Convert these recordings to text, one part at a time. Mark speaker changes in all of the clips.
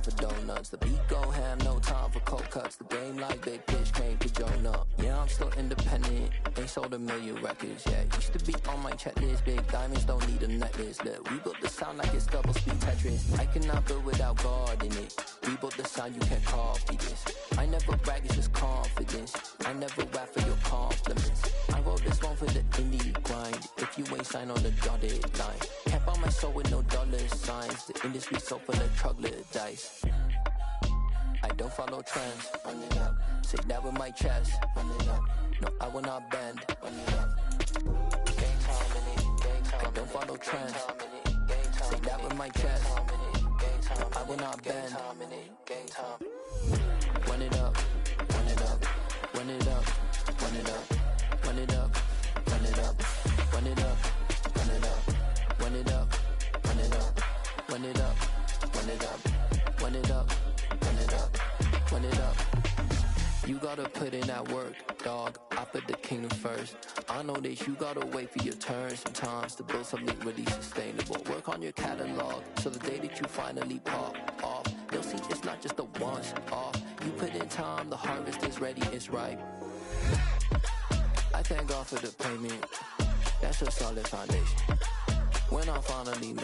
Speaker 1: for donuts. The beat go ham, no time for cold cuts. The game like big bitch came to Jonah. Yeah, I'm still independent, ain't sold a million records yet. Used to be on my checklist, big diamonds don't need a necklace. Look, we built the sound like it's double speed Tetris. I cannot build without God in it. We built the sound, you can't copy this. I never brag, it's just confidence. I never rap for your compliments. I wrote this one for the indie grind. If you ain't signed on the dotted line, can't buy my soul with no dollar signs. The industry so full of troglodytes. I don't follow trends. Run it up. Say that with my chest. Run it up. No, I will not bend. Run it up. Gang time in it. Gang time. I don't follow trends. Say that with my chest. No, I will not bend. Gang time. Run it up. Run it up. Run it up. Run it up. Run it up. Run it up. Run it up. Run it up. Run it up. Run it up. Run it up. Run it up. Run it up. Run it up. Run it up. You gotta put in that work, dog. I put the kingdom first. I know that you gotta wait for your turn sometimes to build something really sustainable. Work on your catalog, so the day that you finally pop off, you'll see it's not just a once off. You put in time, the harvest is ready, it's ripe. I thank God for the payment. That's a solid foundation. When I finally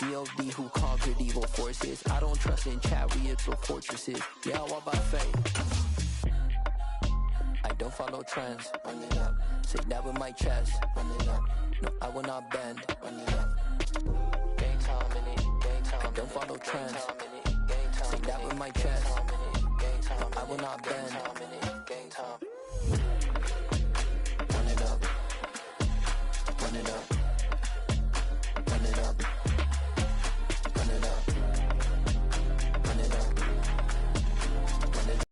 Speaker 1: G.O.D. who conquered evil forces. I don't trust in chariots or fortresses. Yeah, I walk by faith. I don't follow trends. Run it up. Say that with my chest. Run it up. No, I will not bend. Run it up. Gang time in it. Gang time. I don't follow trends. Say that with my chest. No, I will not bend. Gang time. Run it up. Run it up. Run it up. Run it up. Run it up. Run it up.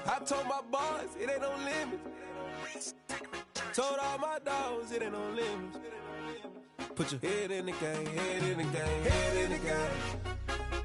Speaker 2: I told my boys it ain't no limits. Told all my dogs it ain't no limits. Put your head in the game, head in the game, head in the game.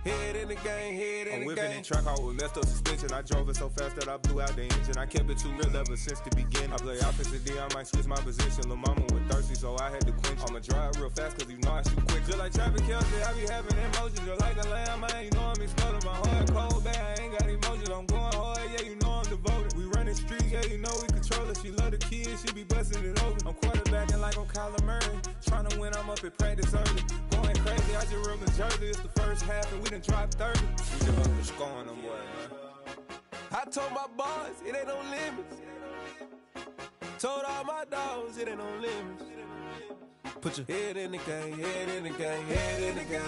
Speaker 2: Head in the game, head in the game. I'm whipping and track out with messed up suspension. I drove it so fast that I blew out the engine. I kept it too real ever since the beginning. I play opposite D, I might switch my position. Lil' mama was thirsty, so I had to quench. I'ma drive real fast, cause you know I shoot quick. Just like traffic Kelsey, I be having emotions. Just like a lamb, man, you know I'm exploding. My heart cold, bad, I ain't got emotions. I'm going hard, yeah, you know I'm devoted. We running streets, yeah, you know we control it. She love the kids, she be busting it open. I'm quarterbacking like I'm Kyler Murray. Trying to win, I'm up at practice early. Going crazy, I just real the jersey. It's the first half and we done dropped 30. We just up for scoring them boys, man. I told my boys it ain't no limits. Told all my dogs it ain't no limits. Put your head in the game, head in the game, head in the game.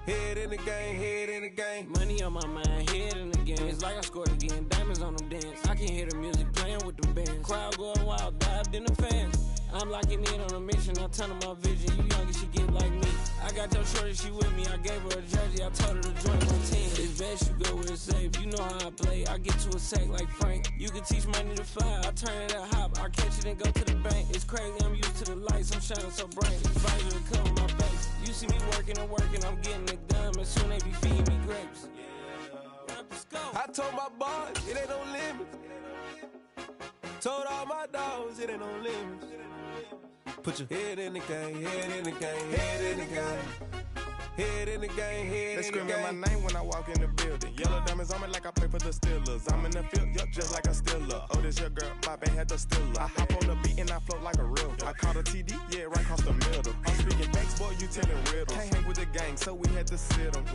Speaker 2: Head in the game, head in the game.
Speaker 3: Money on my mind, head in the game. It's like I scored again, diamonds on them dance. I can hear the music playing with them bands. Crowd going wild, dived in the fans. I'm locking in on a mission, I turn on my vision. You young and she get like me. I got your shorty, she with me. I gave her a jersey, I told her to join my team. It's best you go where it's safe. You know how I play. I get to a sack like Frank. You can teach money to fly. I turn it at hop. I catch it and go to the bank. It's crazy, I'm used to the lights. I'm shining so bright. Visor to cover my face. You see me working and working. I'm getting it done. And soon they be feeding me grapes.
Speaker 2: I told my boys it ain't no limits. Told all my dogs it ain't no limits. Put your head in the game, head in the game, head in the game. Head in the game, head
Speaker 4: They
Speaker 2: in the game.
Speaker 4: screaming my name when I walk in the building. Yellow diamonds on me like I play for the Steelers. I'm in the field, yup, just like a Steeler. Oh, this your girl, my band had the Steeler. I hop on the beat and I float like a river. I caught a TD, yeah, right across the middle. I'm speaking facts, boy, you telling riddles. Can't hang with the gang, so we had to sit them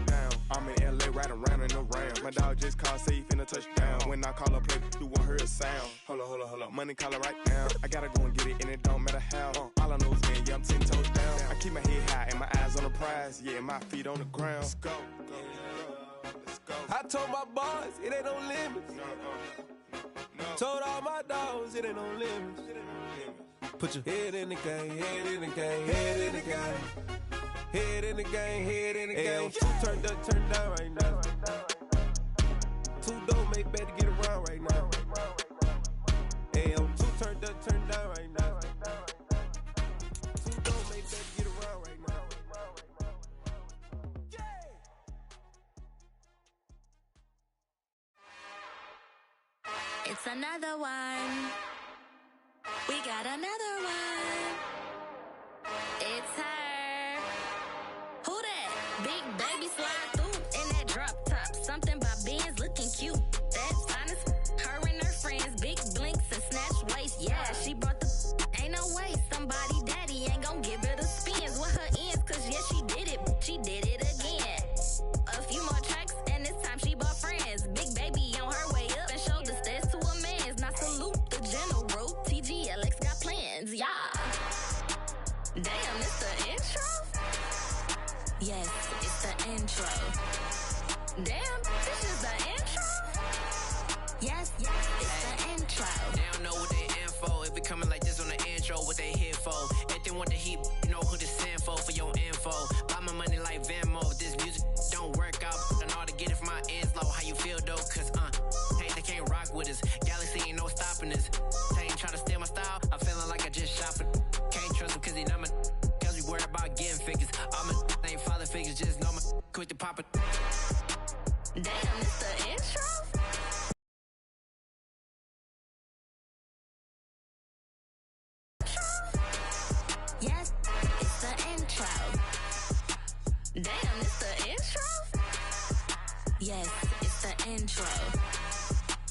Speaker 4: down. I'm in LA, riding around and around. My dog just called, say he finna touch down. When I call a play, you won't hear a sound. Hold up, money caller right now. I gotta go and get it, and it don't matter how. All I know is, man, yeah, I'm 10 toes down. I keep my head high and my eyes on the prize. Yeah, my feet on the ground. Let's go. Let's go.
Speaker 2: I told my boys it ain't no limits.
Speaker 4: No.
Speaker 2: Told all my dogs it ain't no limits. Put your head in the game, head in the game, head in the game. Head in the game, head in the game. Two turned up, turned down right now. Two dope make better get around right now. Two turned up, turned down right now. Two dope make better get around right now. Yeah.
Speaker 5: It's another one. We got another one. It's her. Who that? Big baby slide through in that drop top. Something by Benz looking cute. That's honest. Her and her friends, big blinks and snatch waist. Yeah, she brought the. Ain't no way somebody daddy ain't gon' give her the spins with her ends. Cause yeah, she did it. She did it again. A few more tracks and this time she bought friends. Big baby on her way up and showed the stairs to a man's. Now salute the general. TGLX got plans, yeah. Damn, it's the intro? Yes, it's the intro. Damn, this is the intro? Yes, it's the intro.
Speaker 6: They don't know what they info. If it coming like this on the intro, what they here for? If they want the heat, you know who to send for your info. Buy my money like Venmo. If this music don't work out, I know how to get it from my ends low. How you feel though? Cause hey, they can't rock with us. Galaxy ain't no stopping us. They ain't trying to steal my style. I'm feeling like I just shot for. Can't trust him cause he not my. Cause we worried about getting figures. All my ain't father figures. Just know my quick to pop it.
Speaker 5: Damn, it's the intro? Yes, it's the intro. Damn, it's the intro? Yes, it's the intro.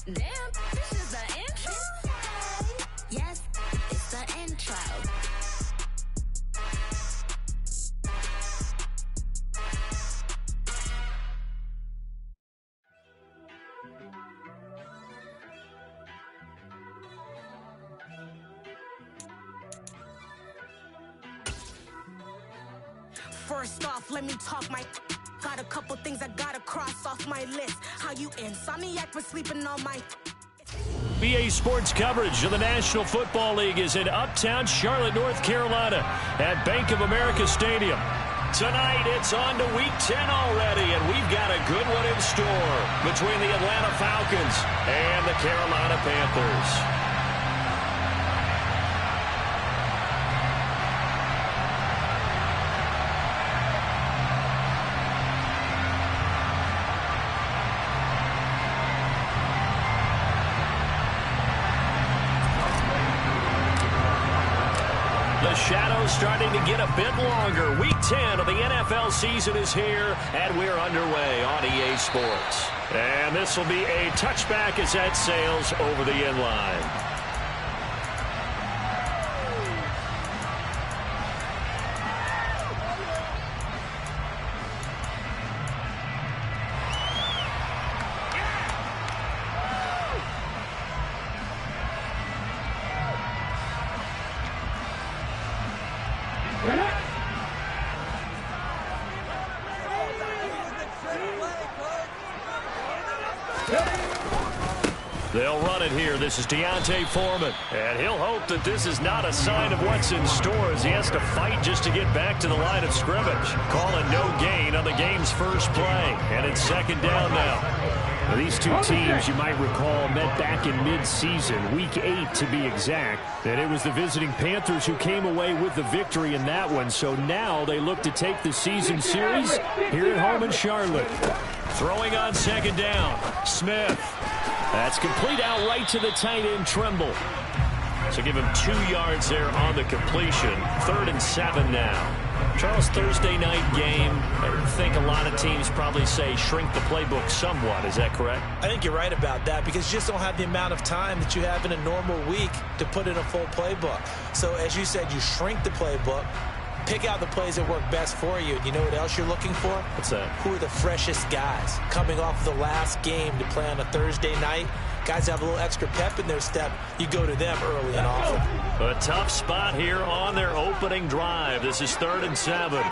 Speaker 5: Damn, this is the intro? Yes, it's the intro.
Speaker 7: First off, let me talk my. Got a couple things I gotta cross off my list. How you insomniac for sleeping on my.
Speaker 8: BA Sports coverage of the National Football League is in Uptown Charlotte, North Carolina at Bank of America Stadium. Tonight, it's on to Week 10 already, and we've got a good one in store between the Atlanta Falcons and the Carolina Panthers. The shadow's starting to get a bit longer. Week 10 of the NFL season is here, and we're underway on EA Sports. And this will be a touchback as that sails over the end line. They'll run it here. This is Deontay Foreman. And he'll hope that this is not a sign of what's in store as he has to fight just to get back to the line of scrimmage. Calling no gain on the game's first play. And it's second down now. Now, these two teams, you might recall, met back in mid-season, Week 8 to be exact. And it was the visiting Panthers who came away with the victory in that one. So now they look to take the season series here at home in Charlotte. Throwing on second down, Smith. That's complete out right to the tight end, Trimble. So give him 2 yards there on the completion. 3rd and 7 now. Charles, Thursday night game, I think a lot of teams probably say shrink the playbook somewhat. Is that correct?
Speaker 9: I think you're right about that because you just don't have the amount of time that you have in a normal week to put in a full playbook. So as you said, you shrink the playbook. Pick out the plays that work best for you. You know what else you're looking for?
Speaker 8: What's that?
Speaker 9: Who are the freshest guys coming off the last game to play on a Thursday night? Guys have a little extra pep in their step. You go to them early and often.
Speaker 8: A tough spot here on their opening drive. This is 3rd and 7.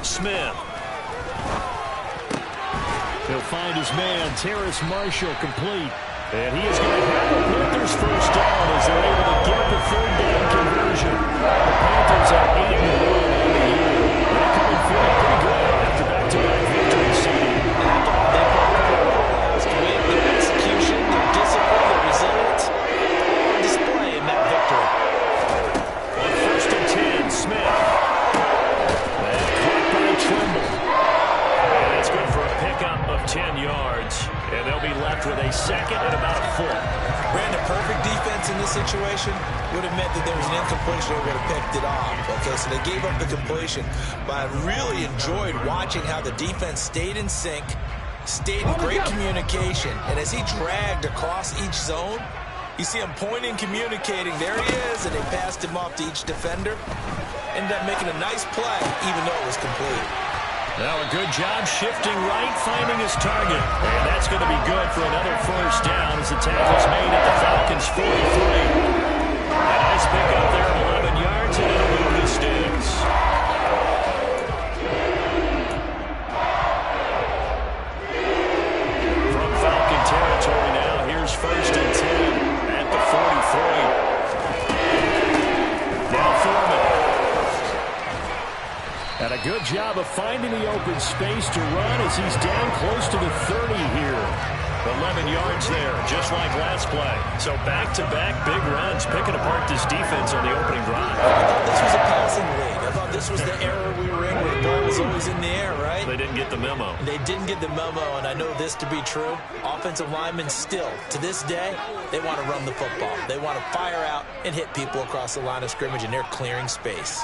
Speaker 8: Smith. He'll find his man, Terrace Marshall, complete. And he is going to have the Panthers first down as they're able to get the 3rd down conversion. The Panthers are 8-1 on the year. They're coming feeling pretty good after back-to-back victories.
Speaker 9: Their execution, their discipline, their resilience, on display in that victory.
Speaker 8: On 1st and 10, Smith. And caught by Trimble. And that's good for a pickup of 10 yards. And they'll be left with a second and about a foot.
Speaker 9: Ran the perfect defense in this situation. Would have meant that there was an incompletion. They would have picked it off. Okay, so they gave up the completion. But I really enjoyed watching how the defense stayed in sync, stayed in great communication. And as he dragged across each zone, you see him pointing, communicating. There he is, and they passed him off to each defender. Ended up making a nice play, even though it was complete.
Speaker 8: Now a good job shifting right, finding his target. And that's going to be good for another first down as the tackle's made at the Falcons' 43. A nice pickup there of 11 yards, and it'll move the sticks. From Falcon territory now, here's 1st and 10 at the 43. Now Foreman. And a good job of finding the open space to run as he's down close to the 30 here. 11 yards there, just like last play. So back-to-back big runs, picking apart this defense on the opening drive.
Speaker 9: I thought this was a passing league. I thought this was the era we were in where the ball was always in the air, right?
Speaker 8: They didn't get the memo.
Speaker 9: They didn't get the memo, and I know this to be true. Offensive linemen still, to this day, they want to run the football. They want to fire out and hit people across the line of scrimmage, and they're clearing space.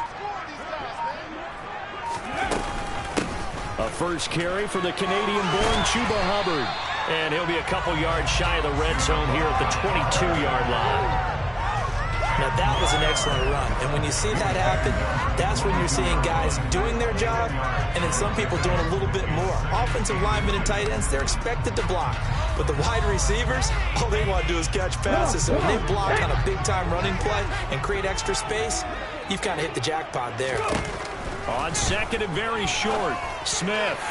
Speaker 8: A first carry for the Canadian-born Chuba Hubbard. And he'll be a couple yards shy of the red zone here at the 22-yard line.
Speaker 9: Now, that was an excellent run. And when you see that happen, that's when you're seeing guys doing their job and then some people doing a little bit more. Offensive linemen and tight ends, they're expected to block. But the wide receivers, all they want to do is catch passes. So when they block on a big-time running play and create extra space, you've kind of hit the jackpot there.
Speaker 8: On second and very short, Smith.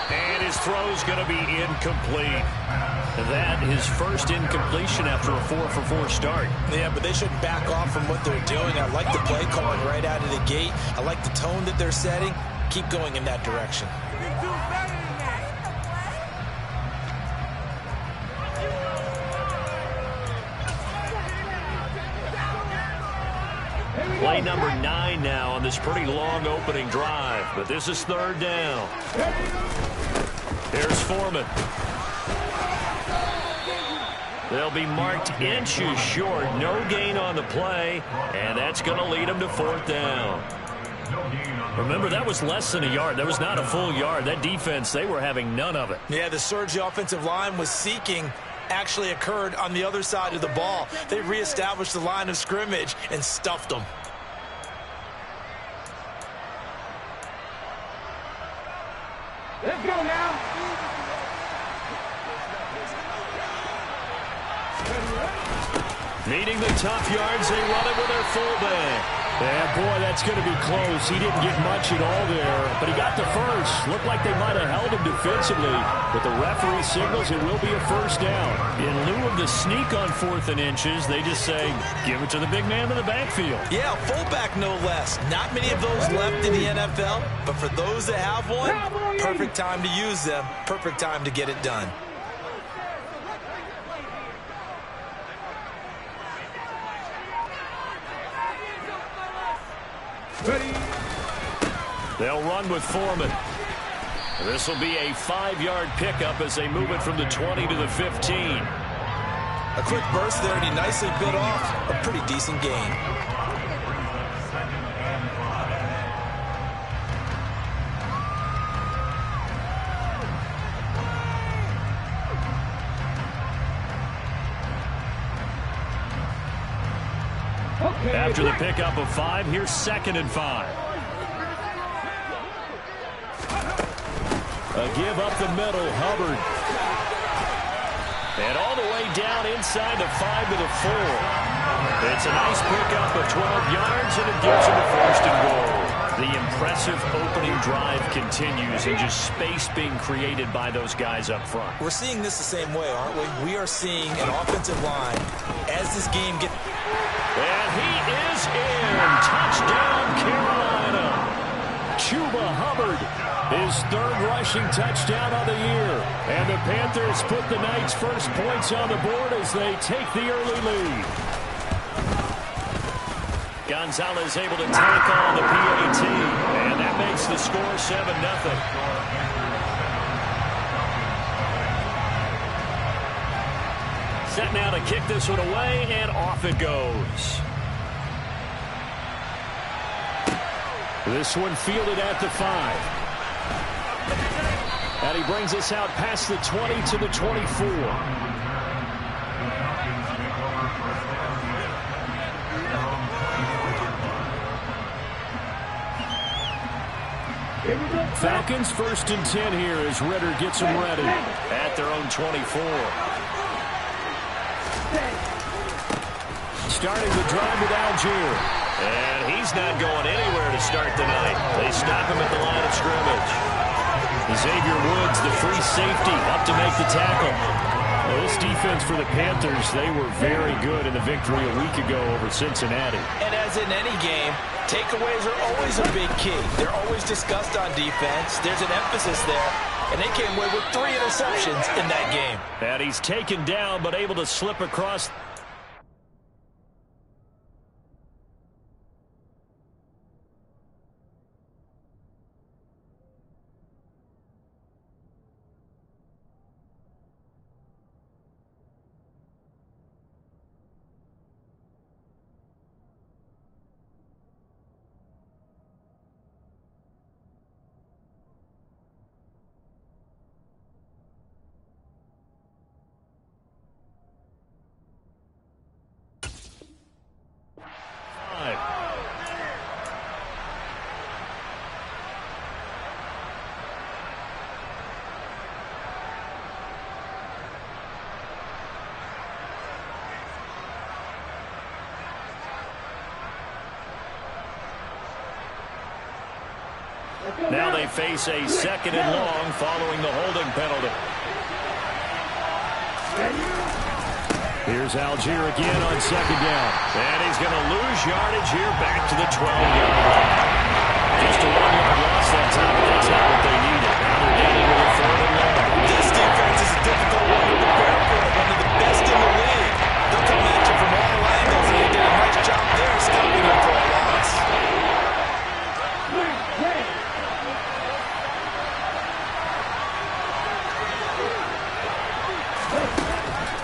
Speaker 8: And his throw's going to be incomplete. That his first incompletion after a 4-for-4 start.
Speaker 9: Yeah, but they shouldn't back off from what they're doing. I like the play calling right out of the gate. I like the tone that they're setting. Keep going in that direction.
Speaker 8: Play number 9 now on this pretty long opening drive. But this is 3rd down. Here's Foreman. They'll be marked inches short. No gain on the play. And that's going to lead them to 4th down. Remember, that was less than a yard. That was not a full yard. That defense, they were having none of it.
Speaker 9: Yeah, the surge the offensive line was seeking actually occurred on the other side of the ball. They reestablished the line of scrimmage and stuffed them.
Speaker 10: Let's go now.
Speaker 8: Needing the tough yards, they run it with their fullback. And boy, that's going to be close. He didn't get much at all there, but he got the first. Looked like they might have held him defensively, but the referee signals it will be a 1st down. In lieu of the sneak on 4th and inches, they just say, give it to the big man in the backfield.
Speaker 9: Yeah, fullback no less. Not many of those left in the NFL, but for those that have one, perfect time to use them, perfect time to get it done.
Speaker 8: They'll run with Foreman. This will be a 5-yard pickup as they move it from the 20 to the 15.
Speaker 9: A quick burst there, and he nicely bit off a pretty decent gain.
Speaker 8: After the pickup of 5, here's 2nd and 5. A give up the middle, Hubbard. And all the way down inside the 5 to the 4. It's a nice pickup of 12 yards, and it gives him a 1st and goal. The impressive opening drive continues, and just space being created by those guys up front.
Speaker 9: We're seeing this the same way, aren't we? We are seeing an offensive line as this game gets...
Speaker 8: And he is in. Touchdown, Carolina. Chuba Hubbard, his 3rd rushing touchdown of the year. And the Panthers put the Knights' first points on the board as they take the early lead. Gonzalez able to tackle the PAT. And that makes the score 7-0. set now to kick this one away, and off it goes. This one fielded at the 5. And he brings us out past the 20 to the 24. Falcons 1st and 10 here as Ritter gets them ready at their own 24. Starting the drive with Algier. And he's not going anywhere to start the night. They stop him at the line of scrimmage. Xavier Woods, the free safety, up to make the tackle. Well, this defense for the Panthers, they were very good in the victory a week ago over Cincinnati.
Speaker 9: And as in any game, takeaways are always a big key. They're always discussed on defense. There's an emphasis there. And they came away with 3 interceptions in that game.
Speaker 8: And he's taken down but able to slip across. Now they face a 2nd and long following the holding penalty. Here's Algier again on 2nd down. And he's going to lose yardage here back to the 12-yard line. Just a 1-yard loss that time, but that's not what they needed. Now they're dealing with a 3rd and long.
Speaker 9: This defense is a difficult one to prepare for. One of the best in the league. They'll come at you from all angles, and they did a nice job there stopping them for a loss.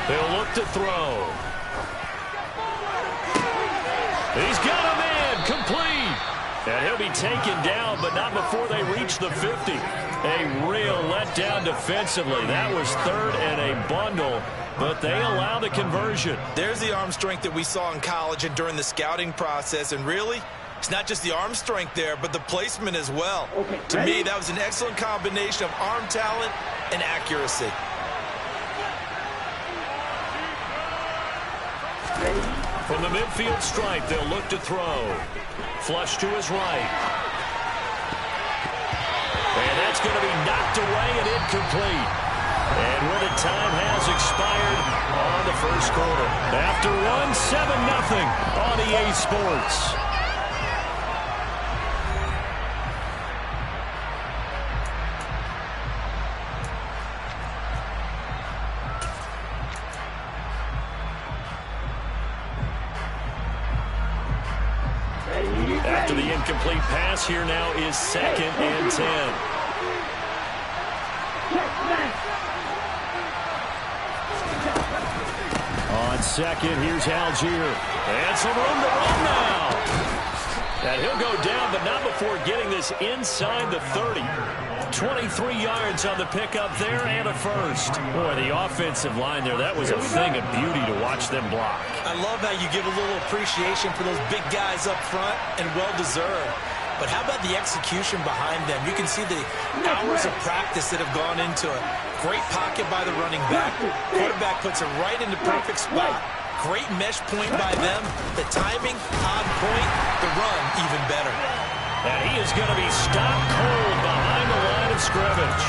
Speaker 8: They'll look to throw. He's got him in, complete. And he'll be taken down, but not before they reach the 50. A real letdown defensively. That was 3rd and a bundle, but they allow the conversion.
Speaker 9: There's the arm strength that we saw in college and during the scouting process, and really, it's not just the arm strength there, but the placement as well. To me, that was an excellent combination of arm talent and accuracy.
Speaker 8: From the midfield stripe, they'll look to throw. Flush to his right. And that's going to be knocked away and incomplete. And where the time has expired on the 1st quarter. After one, 7-0 on EA Sports. After the incomplete pass, here now is 2nd and 10. On 2nd, here's Algier. And some room to run now. And he'll go down, but not before getting this inside the 30. 23 yards on the pickup there and a 1st. Boy, the offensive line there, that was a thing of beauty to watch them block.
Speaker 9: I love how you give a little appreciation for those big guys up front, and well-deserved. But how about the execution behind them? You can see the hours of practice that have gone into it. Great pocket by the running back. Quarterback puts it right in the perfect spot. Great mesh point by them. The timing, on point. The run, even better.
Speaker 8: And he is going to be stopped cold behind the line of scrimmage.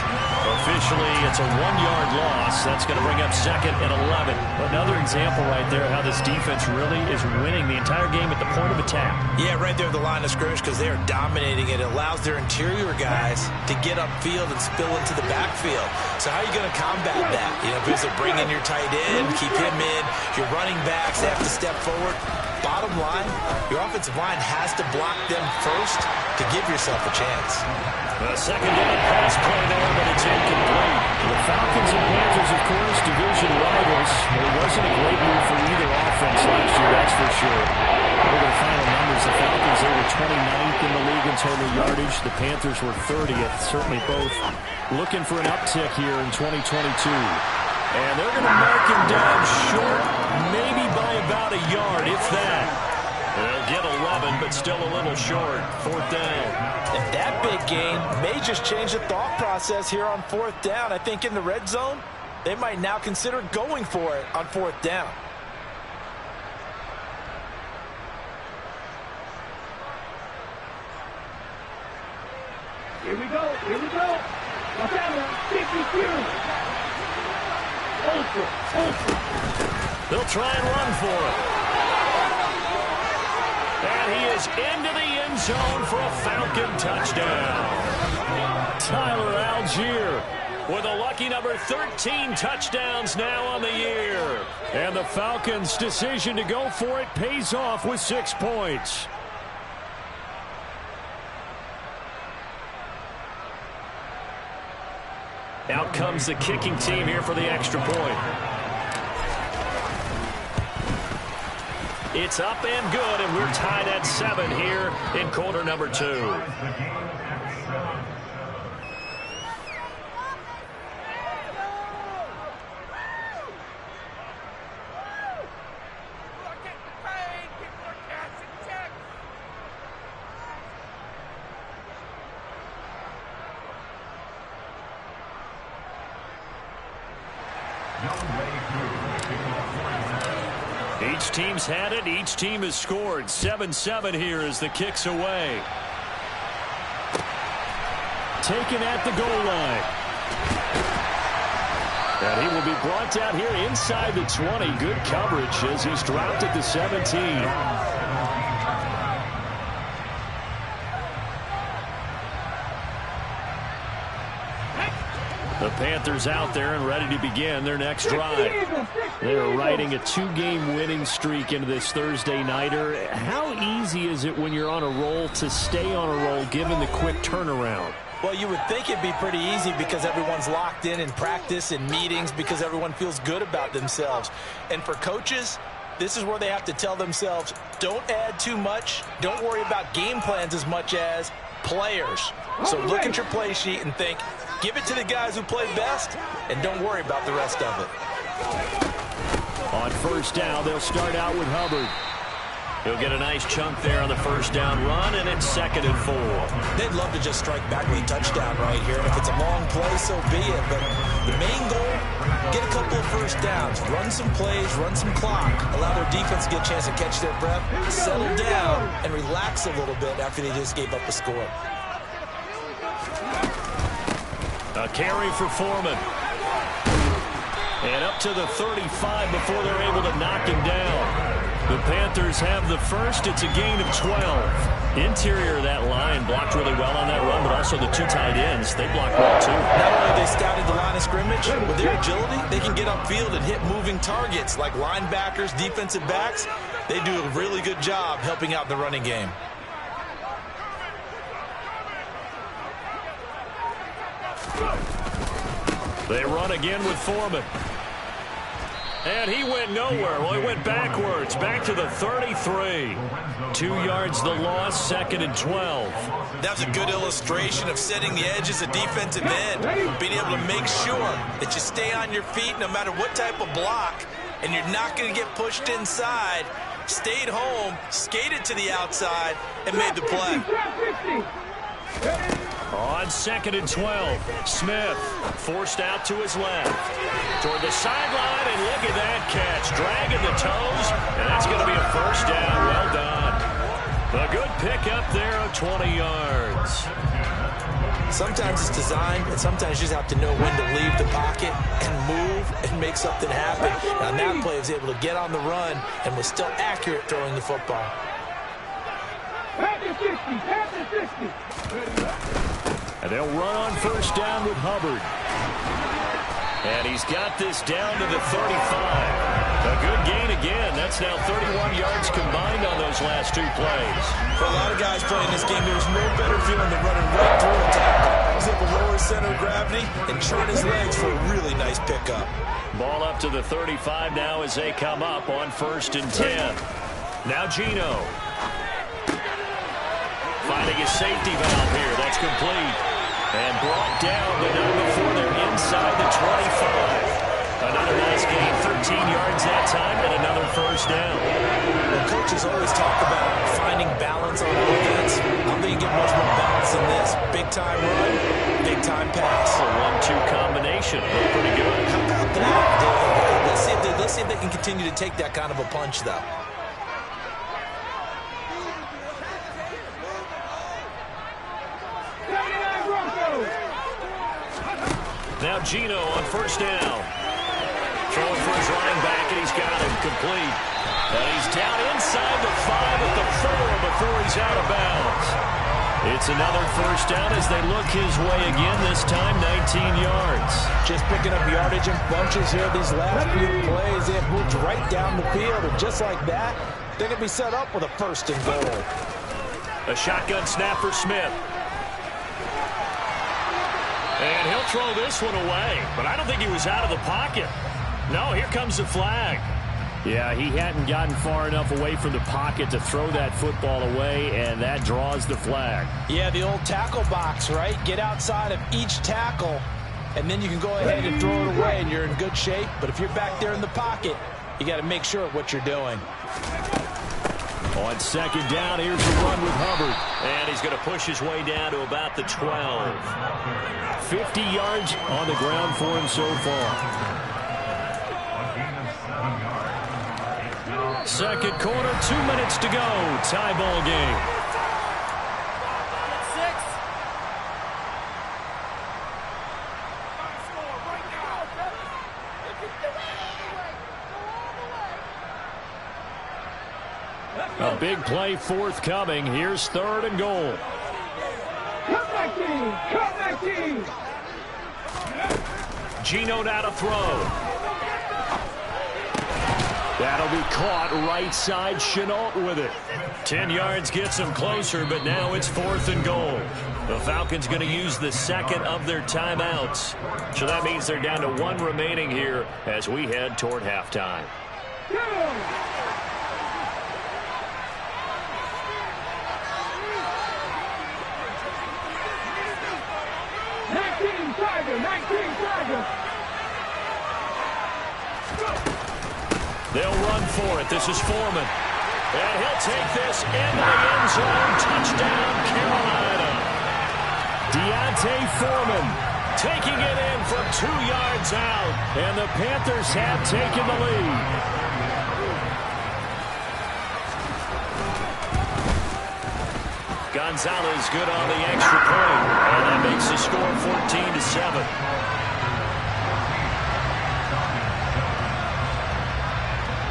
Speaker 8: Officially, it's a 1-yard loss. That's going to bring up 2nd and 11. Another example right there how this defense really is winning the entire game at the point of attack.
Speaker 9: Yeah, right there at the line of scrimmage because they are dominating it. It allows their interior guys to get upfield and spill into the backfield. So how are you going to combat that? You know, if it's bring in your tight end, keep him in. Your running backs have to step forward. Bottom line, your offensive line has to block them first to give yourself a chance.
Speaker 8: A 2nd down pass play there, but it's incomplete. The Falcons and Panthers, of course, division rivals. It was wasn't a great move for either offense last year, that's for sure. Over their final numbers, the Falcons, they were 29th in the league in total yardage. The Panthers were 30th. Certainly both looking for an uptick here in 2022. And they're going to mark him down short, maybe by about a yard, if that. They'll get 11, but still a little short. 4th down.
Speaker 9: And that big gain may just change the thought process here on 4th down. I think in the red zone, they might now consider going for it on 4th down.
Speaker 10: Here we go. Watch out, 52. Ultra.
Speaker 8: They'll try and run for it. And he is into the end zone for a Falcon touchdown. Tyler Algier with a lucky number 13 touchdowns now on the year. And the Falcons' decision to go for it pays off with 6 points. Out comes the kicking team here for the extra point. It's up and good, and we're tied at 7 here in quarter number 2. Each team's had it. Each team has scored. 7-7 here as the kick's away. Taken at the goal line. And he will be brought down here inside the 20. Good coverage as he's dropped at the 17. The Panthers out there and ready to begin their next drive. They're riding a 2-game winning streak into this Thursday nighter. How easy is it when you're on a roll to stay on a roll given the quick turnaround?
Speaker 9: Well, you would think it'd be pretty easy because everyone's locked in practice and meetings because everyone feels good about themselves. And for coaches, this is where they have to tell themselves, don't add too much. Don't worry about game plans as much as players. So look at your play sheet and think, give it to the guys who play best, and don't worry about the rest of it.
Speaker 8: On first down, they'll start out with Hubbard. He'll get a nice chunk there on the first down run, and it's 2nd and 4.
Speaker 9: They'd love to just strike back with a touchdown right here. And if it's a long play, so be it. But the main goal, get a couple of first downs, run some plays, run some clock, allow their defense to get a chance to catch their breath, settle down, and relax a little bit after they just gave up a score.
Speaker 8: A carry for Foreman. And up to the 35 before they're able to knock him down. The Panthers have the first. It's a gain of 12. Interior of that line blocked really well on that run, but also the 2 tight ends, they blocked well too.
Speaker 9: Not only have they scouted the line of scrimmage, with their agility, they can get upfield and hit moving targets like linebackers, defensive backs. They do a really good job helping out the running game.
Speaker 8: They run again with Foreman. And he went nowhere. Well, he went backwards, back to the 33. 2 yards the loss, 2nd and 12.
Speaker 9: That was a good illustration of setting the edge as a defensive end, being able to make sure that you stay on your feet no matter what type of block, and you're not going to get pushed inside. Stayed home, skated to the outside, and made the play.
Speaker 8: On 2nd and 12, Smith forced out to his left. Toward the sideline, and look at that catch. Dragging the toes, and that's going to be a first down. Well done. A good pickup there of 20 yards.
Speaker 9: Sometimes it's designed, and sometimes you just have to know when to leave the pocket and move and make something happen. And on that play, he was able to get on the run and was still accurate throwing the football.
Speaker 8: And they'll run on first down with Hubbard. And he's got this down to the 35. A good gain again. That's now 31 yards combined on those last 2 plays.
Speaker 9: For a lot of guys playing this game, there's no better feeling than running right through a tackle. He's able to lower center of gravity and turn his legs for a really nice pickup.
Speaker 8: Ball up to the 35 now as they come up on 1st and 10. Now Gino. Finding his safety valve here. That's complete. And brought down, but not before they're inside the 25. Another nice gain, 13 yards that time, and another 1st down.
Speaker 9: Well, coaches always talk about finding balance on offense. I don't think you get much more balance than this. Big-time run, big-time pass.
Speaker 8: A 1-2 combination. Look pretty good.
Speaker 9: How about that? Let's see if they can continue to take that kind of a punch, though.
Speaker 8: Now Gino on 1st down. Throwing for his running back, and he's got him complete. And he's down inside the 5 at the 4 before he's out of bounds. It's another 1st down as they look his way again, this time 19 yards.
Speaker 9: Just picking up yardage in bunches here these last few plays. They have moved right down the field, and just like that, they're going to be set up with a 1st and goal.
Speaker 8: A shotgun snap for Smith. And he'll throw this one away, but I don't think he was out of the pocket. No, here comes the flag. Yeah, he hadn't gotten far enough away from the pocket to throw that football away, and that draws the flag.
Speaker 9: Yeah, the old tackle box, right? Get outside of each tackle, and then you can go ahead and throw it away, and you're in good shape. But if you're back there in the pocket, you got to make sure of what you're doing.
Speaker 8: On 2nd down, here's the run with Hubbard. And he's going to push his way down to about the 12. 50 yards on the ground for him so far. 2nd quarter, 2 minutes to go. Tie ball game. A big play forthcoming. Here's 3rd and goal.
Speaker 10: Comeback team! Comeback team!
Speaker 8: Gino now to throw. That'll be caught right side. Chenault with it. 10 yards gets him closer, but now it's 4th and goal. The Falcons going to use the 2nd of their timeouts. So that means they're down to 1 remaining here as we head toward halftime. They'll run for it. This is Foreman. And he'll take this into the end zone. Touchdown, Carolina. Deontay Foreman taking it in from 2 yards out. And the Panthers have taken the lead. Gonzalez good on the extra point. And that makes the score 14-7.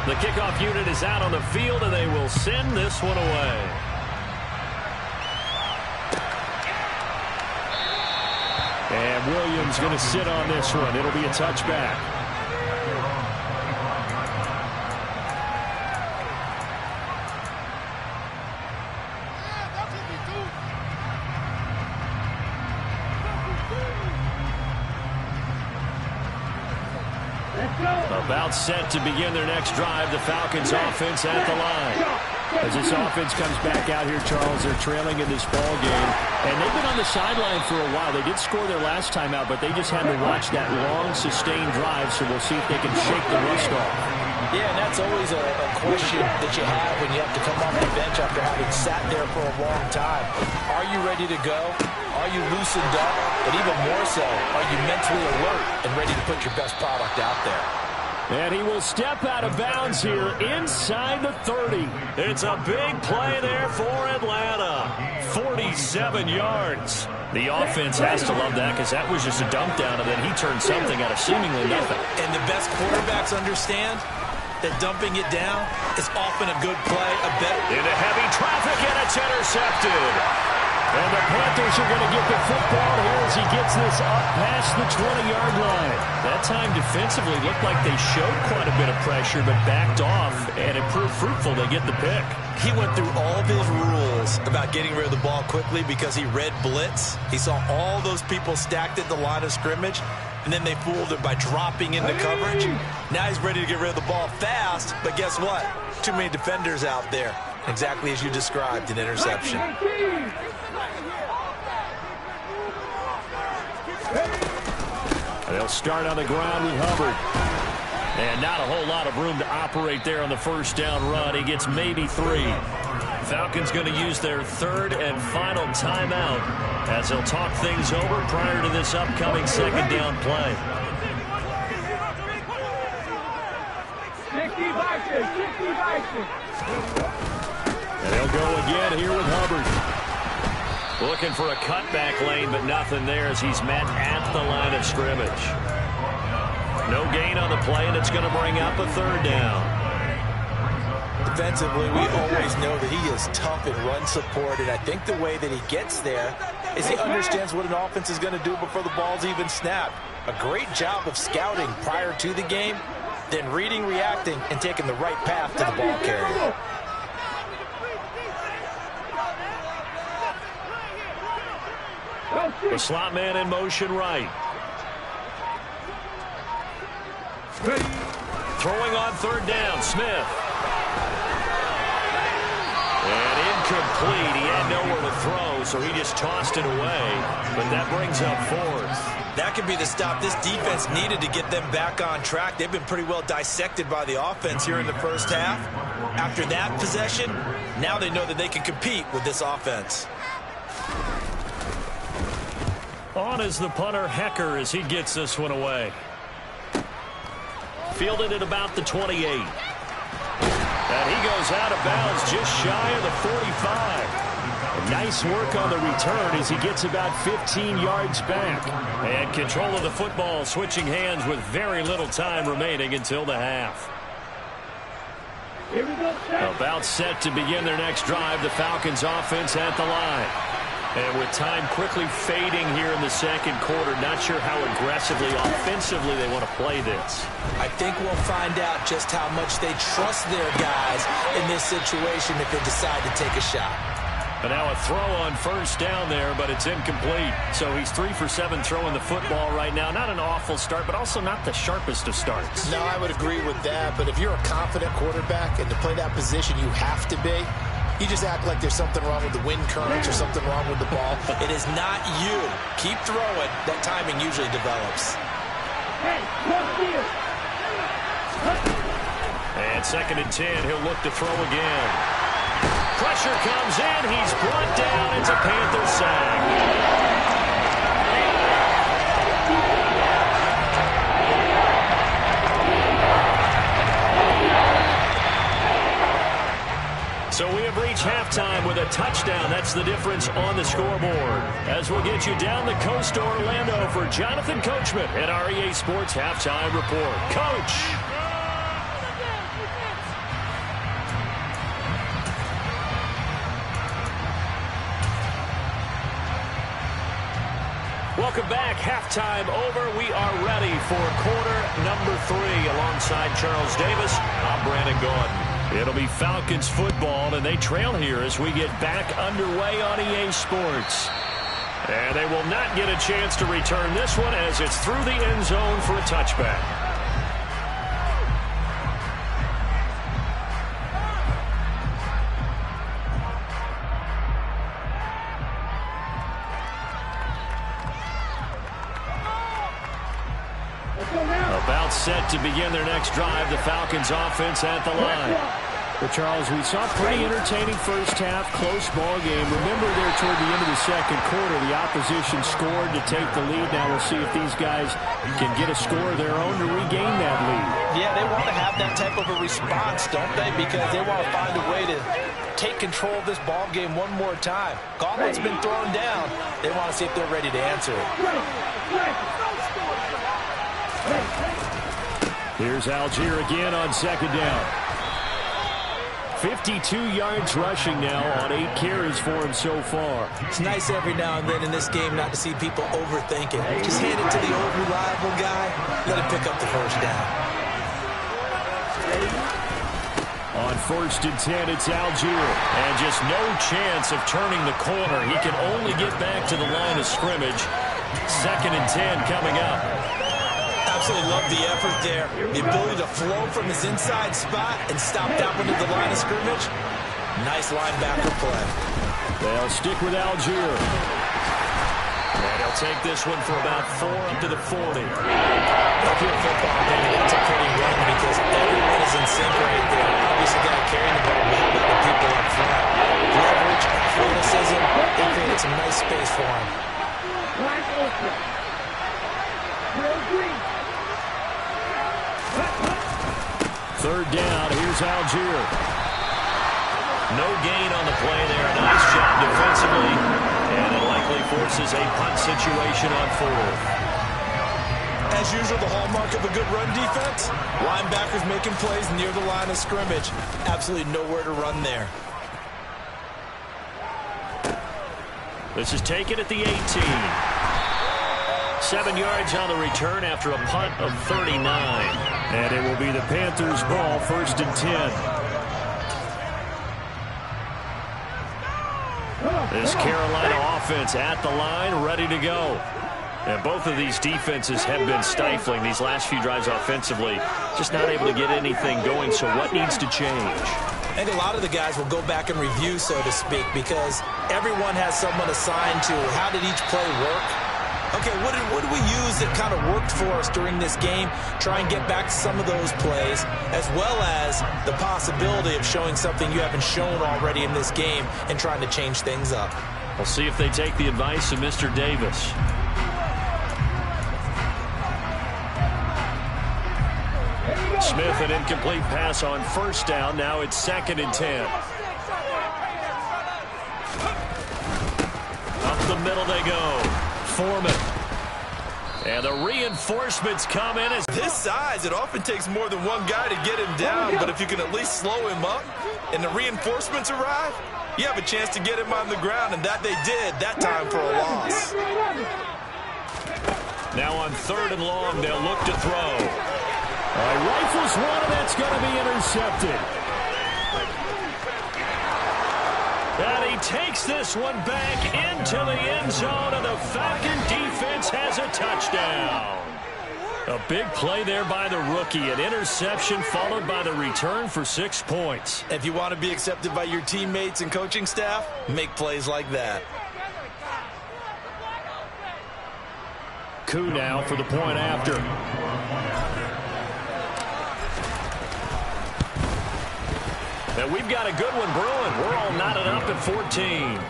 Speaker 8: The kickoff unit is out on the field, and they will send this one away. And Williams going to sit on this one. It'll be a touchback. About set to begin their next drive. The Falcons offense at the line. As this offense comes back out here, Charles, they're trailing in this ball game. And they've been on the sideline for a while. They did score their last time out, but they just had to watch that long, sustained drive, so we'll see if they can shake the rust off.
Speaker 9: Yeah, and that's always a question that you have when you have to come off the bench after having sat there for a long time. Are you ready to go? Are you loosened up? But even more so, are you mentally alert and ready to put your best product out there?
Speaker 8: And he will step out of bounds here inside the 30. It's a big play there for Atlanta. 47 yards. The offense has to love that because that was just a dump down, and then he turned something out of seemingly nothing.
Speaker 9: And the best quarterbacks understand that dumping it down is often a good play. Into
Speaker 8: heavy traffic, and it's intercepted. And the Panthers are going to get the football here as he gets this up past the 20-yard line. That time defensively looked like they showed quite a bit of pressure but backed off, and it proved fruitful to get the pick.
Speaker 9: He went through all of his rules about getting rid of the ball quickly because he read blitz. He saw all those people stacked at the line of scrimmage, and then they fooled him by dropping into coverage. Now he's ready to get rid of the ball fast, but guess what? Too many defenders out there. Exactly as you described, an interception.
Speaker 8: They'll start on the ground with Hubbard. And not a whole lot of room to operate there on the first down run. He gets maybe 3. Falcons going to use their third and final timeout as they'll talk things over prior to this upcoming second down play.
Speaker 10: 60 boxes.
Speaker 8: And they'll go again here with Hubbard. Looking for a cutback lane, but nothing there as he's met at the line of scrimmage. No gain on the play, and it's going to bring up a third down.
Speaker 9: Defensively, we always know that he is tough in run support, and I think the way that he gets there is he understands what an offense is going to do before the ball's even snapped. A great job of scouting prior to the game, then reading, reacting, and taking the right path to the ball carrier.
Speaker 8: The slot man in motion right. Throwing on third down, Smith. And incomplete. He had nowhere to throw, so he just tossed it away. But that brings up 4th.
Speaker 9: That could be the stop this defense needed to get them back on track. They've been pretty well dissected by the offense here in the first half. After that possession, now they know that they can compete with this offense.
Speaker 8: On is the punter, Hecker, as he gets this one away. Fielded at about the 28. And he goes out of bounds just shy of the 45. Nice work on the return as he gets about 15 yards back. And control of the football switching hands with very little time remaining until the half. About set to begin their next drive, the Falcons offense at the line. And with time quickly fading here in the second quarter, not sure how aggressively, offensively they want to play this.
Speaker 9: I think we'll find out just how much they trust their guys in this situation if they decide to take a shot.
Speaker 8: But now a throw on first down there, but it's incomplete. So he's 3 for 7 throwing the football right now. Not an awful start, but also not the sharpest of starts.
Speaker 11: No, I would agree with that. But if you're a confident quarterback and to play that position, you have to be. You just act like there's something wrong with the wind currents or something wrong with the ball.
Speaker 9: It is not you. Keep throwing. That timing usually develops.
Speaker 8: And 2nd and 10, he'll look to throw again. Pressure comes in. He's brought down. It's a Panther sack. So we have reached halftime with a touchdown. That's the difference on the scoreboard. As we'll get you down the coast to Orlando for Jonathan Coachman at our EA Sports Halftime Report. Coach! Welcome back. Halftime over. We are ready for quarter number 3. Alongside Charles Davis, I'm Brandon Gordon. It'll be Falcons football, and they trail here as we get back underway on EA Sports. And they will not get a chance to return this one as it's through the end zone for a touchback. About set to begin their next drive, the Falcons offense at the line.
Speaker 12: Well, Charles, we saw a pretty entertaining first half, close ball game. Remember there toward the end of the second quarter, the opposition scored to take the lead. Now we'll see if these guys can get a score of their own to regain that lead.
Speaker 9: Yeah, they want to have that type of a response, don't they? Because they want to find a way to take control of this ball game one more time. Gauntlet's been thrown down. They want to see if they're ready to answer it.
Speaker 8: Here's Algier again on second down.
Speaker 12: 52 yards rushing now on 8 carries for him so far.
Speaker 9: It's nice every now and then in this game not to see people overthink it. Just hand it to the old reliable guy, let him pick up the first down.
Speaker 12: On 1st and 10, it's Algier. And just no chance of turning the corner. He can only get back to the line of scrimmage. 2nd and 10 coming up.
Speaker 9: Absolutely love the effort there. The ability to flow from his inside spot and stop that one at the line of scrimmage. Nice linebacker play.
Speaker 12: They'll stick with Algier. And he'll take this one for about 4 up to the 40.
Speaker 9: Up here football, baby, that's a pretty run because everyone is in sync right there. Obviously, got to carry the ball. How about the people up front? Leverage, athleticism, they created some nice space for him.
Speaker 12: Third down, here's Algier. No gain on the play there. Nice job defensively. And it likely forces a punt situation on 4th.
Speaker 9: As usual, the hallmark of a good run defense, linebackers making plays near the line of scrimmage. Absolutely nowhere to run there.
Speaker 12: This is taken at the 18. 7 yards on the return after a punt of 39. And it will be the Panthers' ball, 1st and 10. This Carolina offense at the line, ready to go. And both of these defenses have been stifling these last few drives offensively. Just not able to get anything going, so what needs to change?
Speaker 9: I think a lot of the guys will go back and review, so to speak, because everyone has someone assigned to how did each play work. Okay, what did we use that kind of worked for us during this game? Try and get back to some of those plays, as well as the possibility of showing something you haven't shown already in this game and trying to change things up.
Speaker 12: We'll see if they take the advice of Mr. Davis. Smith, an incomplete pass on 1st down. Now it's 2nd and 10. Up the middle they go. Foreman. And the reinforcements come in. As
Speaker 9: this size, it often takes more than one guy to get him down, but if you can at least slow him up and the reinforcements arrive, you have a chance to get him on the ground, and that they did that time for a loss.
Speaker 12: Now on 3rd and long, they'll look to throw. Rifles one, and that's going to be intercepted. And he takes this one back into the end zone, and the Falcon defense has a touchdown. A big play there by the rookie. An interception followed by the return for 6 points.
Speaker 9: If you want to be accepted by your teammates and coaching staff, make plays like that.
Speaker 12: Koo now for the point after. And we've got a good one brewing. We're all knotted up at 14.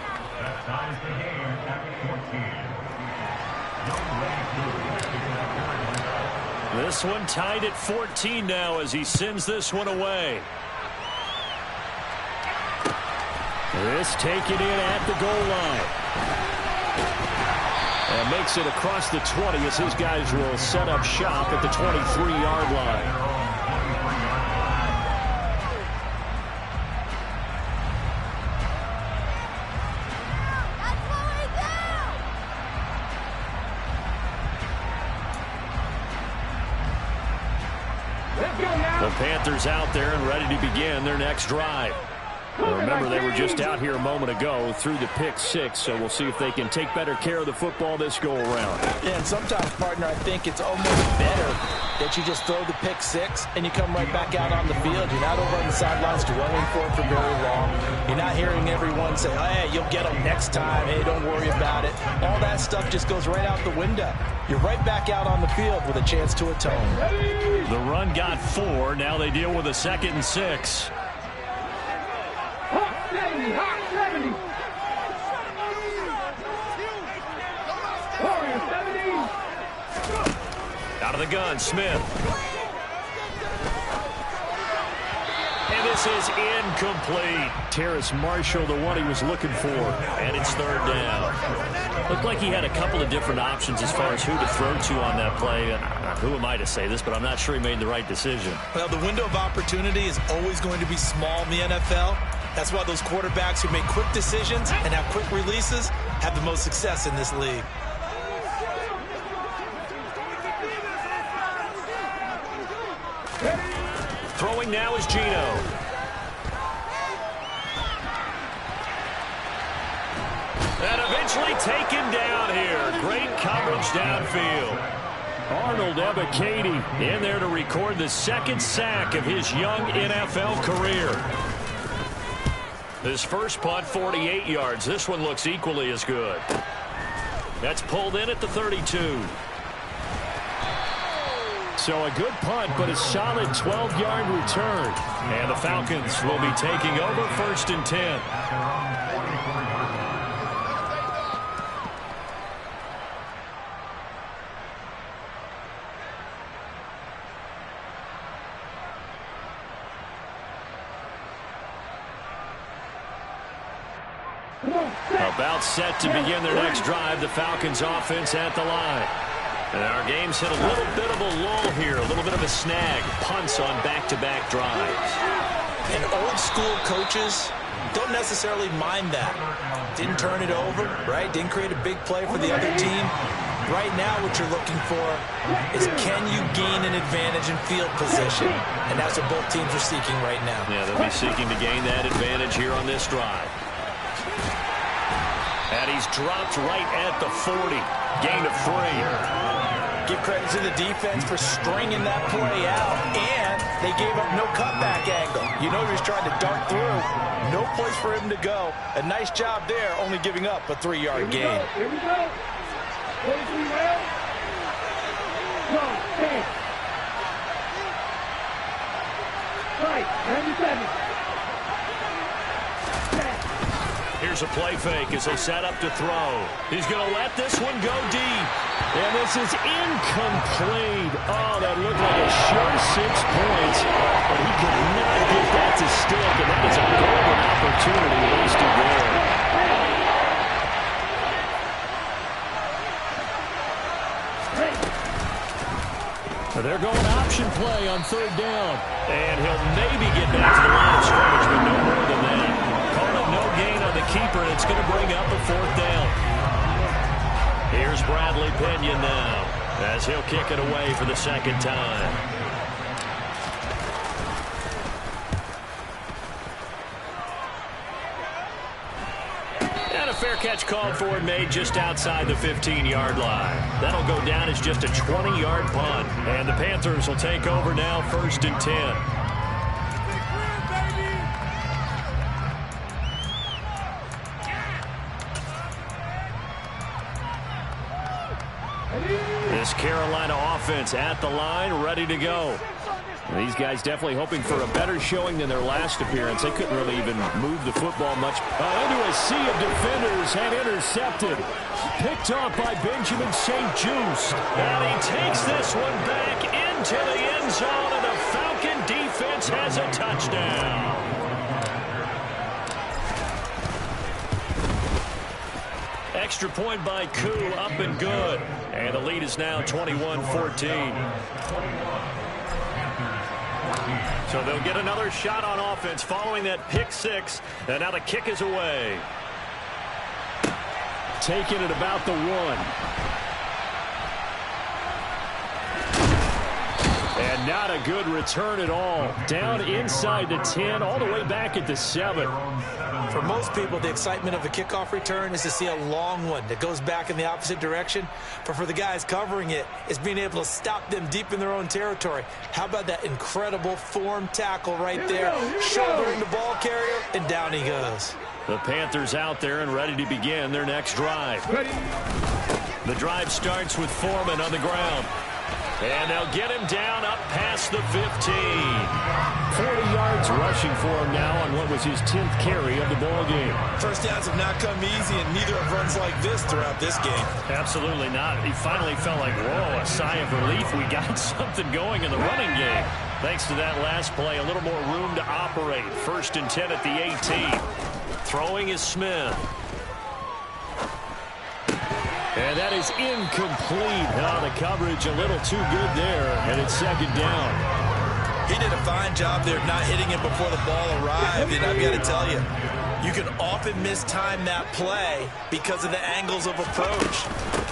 Speaker 12: This one tied at 14 now as he sends this one away. This taken in at the goal line. And makes it across the 20 as his guys will set up shop at the 23-yard line. The Panthers out there and ready to begin their next drive. Well, remember, they were just out here a moment ago through the pick 6, so we'll see if they can take better care of the football this go-around.
Speaker 9: Yeah, and sometimes, partner, I think it's almost better that you just throw the pick 6 and you come right back out on the field. You're not over on the sidelines dwelling for it for very long. You're not hearing everyone say, hey, you'll get them next time. Hey, don't worry about it. All that stuff just goes right out the window. You're right back out on the field with a chance to atone.
Speaker 12: The run got 4. Now they deal with a 2nd and 6.
Speaker 10: Hot 70, hot 70. Warrior 70.
Speaker 12: Out of the gun, Smith. And
Speaker 8: this is incomplete.
Speaker 12: Terrace Marshall, the one he was looking for.
Speaker 8: And it's third down.
Speaker 12: Looked like he had a couple of different options as far as who to throw to on that play. Who am I to say this, but I'm not sure he made the right decision.
Speaker 9: Well, the window of opportunity is always going to be small in the NFL. That's why those quarterbacks who make quick decisions and have quick releases have the most success in this league.
Speaker 8: Throwing now is Geno. And eventually taken down here. Great coverage downfield.
Speaker 12: Arnold Ebiketie in there to record the second sack of his young NFL career.
Speaker 8: His first punt, 48 yards. This one looks equally as good. That's pulled in at the 32.
Speaker 12: So a good punt, but a solid 12-yard return.
Speaker 8: And the Falcons will be taking over 1st and 10. About set to begin their next drive. The Falcons offense at the line. And our game's hit a little bit of a lull here, a little bit of a snag. Punts on back-to-back drives.
Speaker 9: And old school coaches don't necessarily mind that. Didn't turn it over, right? Didn't create a big play for the other team. Right now what you're looking for is can you gain an advantage in field position? And that's what both teams are seeking right now.
Speaker 8: Yeah, they'll be seeking to gain that advantage here on this drive. And he's dropped right at the 40. Gain of 3.
Speaker 9: Give credit to the defense for stringing that play out, and they gave up no cutback angle. You know he was trying to dart through. No place for him to go. A nice job there, only giving up a 3-yard gain.
Speaker 10: Here we go. 43 rounds. Go, 10. Right, 97.
Speaker 8: Here's a play fake as they set up to throw. He's going to let this one go deep.
Speaker 12: And this is incomplete. Oh, that looked like a sure 6 points. But he could not get that to stick, and that is a golden opportunity wasted there. They're going option play on 3rd down.
Speaker 8: And he'll maybe get back to the line of scrimmage, but no more than that. Call it no gain on the keeper, and it's going to bring up a 4th down. Here's Bradley Pinion now, as he'll kick it away for the 2nd time. And a fair catch called for and made just outside the 15-yard line. That'll go down as just a 20-yard punt. And the Panthers will take over now, 1st and 10. This Carolina offense at the line, ready to go.
Speaker 12: These guys definitely hoping for a better showing than their last appearance. They couldn't really even move the football much. Into a sea of defenders and intercepted. Picked off by Benjamin St. Juste.
Speaker 8: And he takes this one back into the end zone, and the Falcon defense has a touchdown. Extra point by Koo, up and good. And the lead is now 21-14. So they'll get another shot on offense following that pick 6. And now the kick is away.
Speaker 12: Taking it about the 1. And not a good return at all. Down inside the 10, all the way back at the 7.
Speaker 9: For most people, the excitement of the kickoff return is to see a long one that goes back in the opposite direction. But for the guys covering it, it's being able to stop them deep in their own territory. How about that incredible form tackle right there, shouldering the ball carrier, and down he goes.
Speaker 8: The Panthers out there and ready to begin their next drive. The drive starts with Foreman on the ground. And they'll get him down up past the 15.
Speaker 12: 40 yards rushing for him now on what was his 10th carry of the ball game.
Speaker 9: First downs have not come easy, and neither have runs like this throughout this game.
Speaker 8: Absolutely not. He finally felt like, whoa, a sigh of relief. We got something going in the running game. Thanks to that last play, a little more room to operate. 1st and 10 at the 18. Throwing is Smith. And that is incomplete. Now the coverage a little too good there, and it's 2nd down.
Speaker 9: He did a fine job there not hitting it before the ball arrived, and I've got to tell you, you can often mistime that play because of the angles of approach.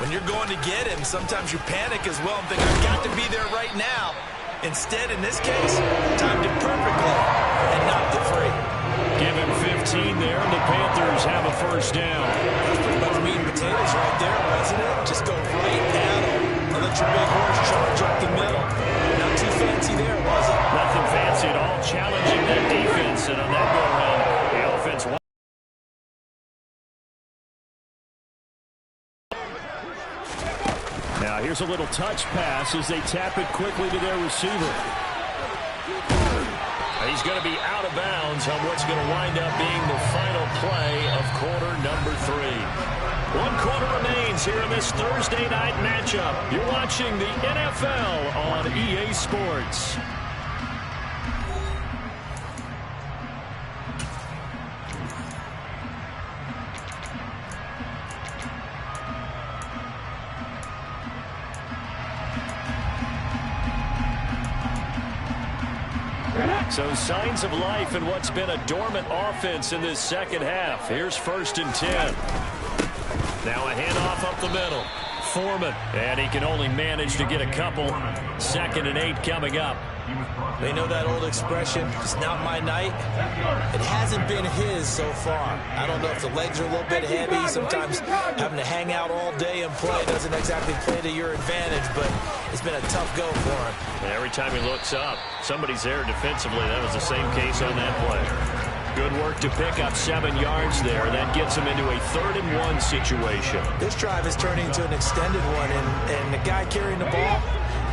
Speaker 9: When you're going to get him, sometimes you panic as well and think, I've got to be there right now. Instead, in this case, timed it perfectly and knocked it free.
Speaker 8: Give him 15 there, and the Panthers have a 1st down.
Speaker 9: That's pretty much meat and potatoes right there, wasn't it? Just go right at him. Let your big horse charge up the middle. Not too fancy there, was it?
Speaker 8: Nothing fancy at all. Challenging that defense, and on that go-around, the offense won. Now here's a little touch pass as they tap it quickly to their receiver. He's going to be out of bounds on what's going to wind up being the final play of quarter number 3. 1 quarter remains here in this Thursday night matchup. You're watching the NFL on EA Sports. So signs of life in what's been a dormant offense in this 2nd half. Here's 1st and 10. Now a handoff up the middle. Foreman. And he can only manage to get a couple. 2nd and 8 coming up.
Speaker 9: They know that old expression, it's not my night. It hasn't been his so far. I don't know if the legs are a little bit heavy. Sometimes having to hang out all day and play doesn't exactly play to your advantage, but it's been a tough go for him.
Speaker 8: And every time he looks up, somebody's there defensively. That was the same case on that play. Good work to pick up 7 yards there. That gets him into a 3rd and 1 situation.
Speaker 9: This drive is turning into an extended one, and the guy carrying the ball,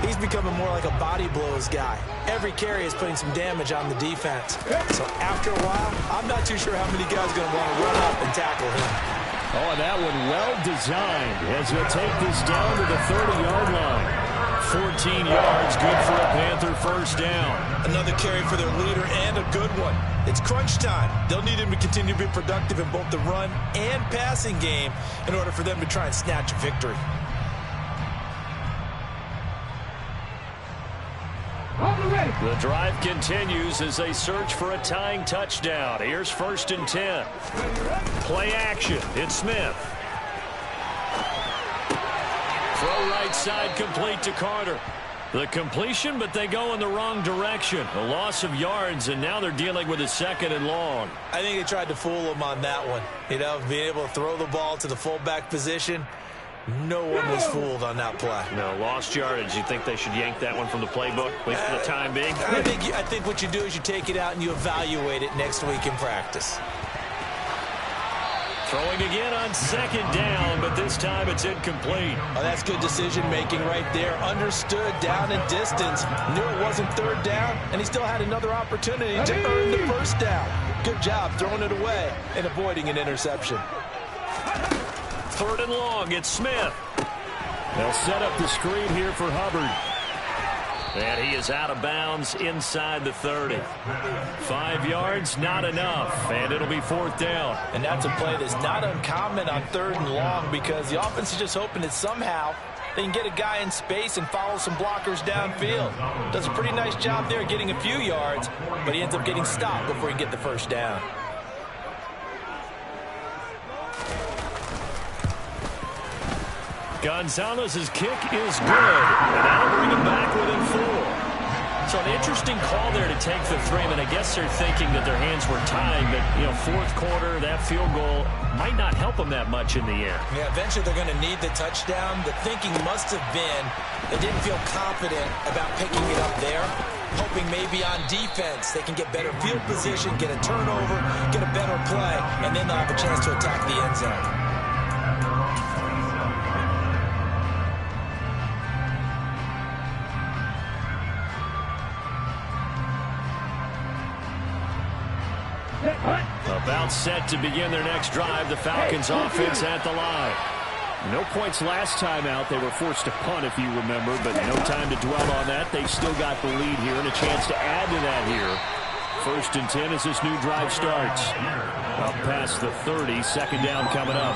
Speaker 9: he's becoming more like a body blows guy. Every carry is putting some damage on the defense. So after a while, I'm not too sure how many guys are going to want to run up and tackle him.
Speaker 12: Oh, and that one well designed as he'll take this down to the 30-yard line. 14 yards, good for a Panther 1st down.
Speaker 9: Another carry for their leader and a good one. It's crunch time. They'll need him to continue to be productive in both the run and passing game in order for them to try and snatch a victory.
Speaker 8: The drive continues as they search for a tying touchdown. Here's 1st and 10. Play action. It's Smith. Throw right side complete to Carter. The completion, but they go in the wrong direction. A loss of yards, and now they're dealing with a 2nd and long.
Speaker 9: I think they tried to fool him on that one. You know, being able to throw the ball to the fullback position. No one was fooled on that play.
Speaker 8: No, lost yardage. You think they should yank that one from the playbook, at least for the time being?
Speaker 9: I think what you do is you take it out and you evaluate it next week in practice.
Speaker 8: Throwing again on 2nd down, but this time it's incomplete.
Speaker 9: Oh, that's good decision-making right there. Understood down and distance. Knew it wasn't 3rd down, and he still had another opportunity to earn the 1st down. Good job throwing it away and avoiding an interception.
Speaker 8: 3rd and long, it's Smith. They'll set up the screen here for Hubbard. And he is out of bounds inside the 30. 5 yards, not enough, and it'll be 4th down.
Speaker 9: And that's a play that's not uncommon on 3rd and long because the offense is just hoping that somehow they can get a guy in space and follow some blockers downfield. Does a pretty nice job there getting a few yards, but he ends up getting stopped before he can get the 1st down.
Speaker 8: Gonzalez's kick is good, and that'll bring him back within 4. So an interesting call there to take the 3. I mean, I guess they're thinking that their hands were tied, but, 4th quarter, that field goal might not help them that much in the end.
Speaker 9: Yeah, eventually they're going to need the touchdown. The thinking must have been they didn't feel confident about picking it up there, hoping maybe on defense they can get better field position, get a turnover, get a better play, and then they'll have a chance to attack the end zone.
Speaker 8: About set to begin their next drive. The Falcons offense at the line.
Speaker 12: No points last time out. They were forced to punt, if you remember, but no time to dwell on that. They still got the lead here and a chance to add to that here. 1st and 10 as this new drive starts. Up past the 30, 2nd down coming up.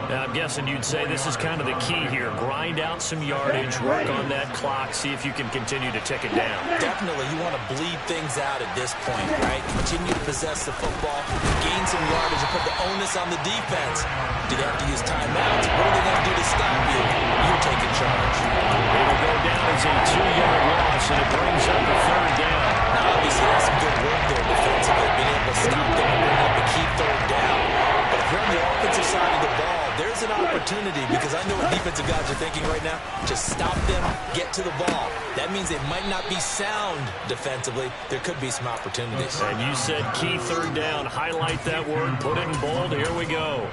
Speaker 8: Now, I'm guessing you'd say this is kind of the key here. Grind out some yardage, work on that clock, see if you can continue to tick it down.
Speaker 9: Definitely, you want to bleed things out at this point, right? Continue to possess the football, gain some yardage, and put the onus on the defense. Do they have to use timeouts? What are they going to do to stop you? You're taking charge.
Speaker 8: It'll go down as a 2-yard loss, and it brings up a 3rd down.
Speaker 9: Now, obviously, that's some good work there defensively, being able to stop them and bring up a key 3rd down. But if you're on the offensive side of the ball, there's an opportunity, because I know what defensive guys are thinking right now. Just stop them, get to the ball. That means they might not be sound defensively. There could be some opportunities.
Speaker 8: And you said key 3rd down. Highlight that word, put it in bold. Here we go.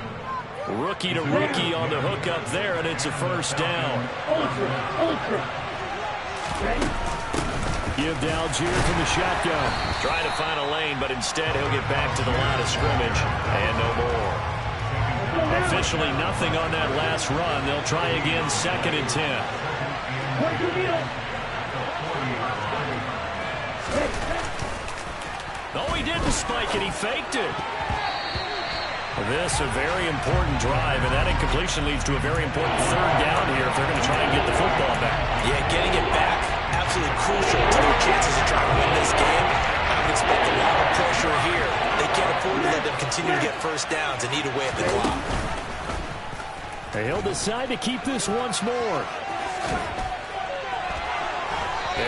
Speaker 8: Rookie to rookie on the hook up there, and it's a 1st down.
Speaker 12: Give to Algier from the shotgun.
Speaker 8: Trying to find a lane, but instead he'll get back to the line of scrimmage, and no more. Officially nothing on that last run. They'll try again, 2nd and 10.
Speaker 12: Oh, he didn't spike it. He faked it.
Speaker 8: This a very important drive, and that incompletion leads to a very important 3rd down here if they're going to try and get the football back.
Speaker 9: Yeah, getting it back, absolutely crucial to their chances of trying to win this game. I would expect a lot of pressure here. They can't afford to let them continue to get 1st downs and eat away at the clock.
Speaker 12: He'll decide to keep this once more.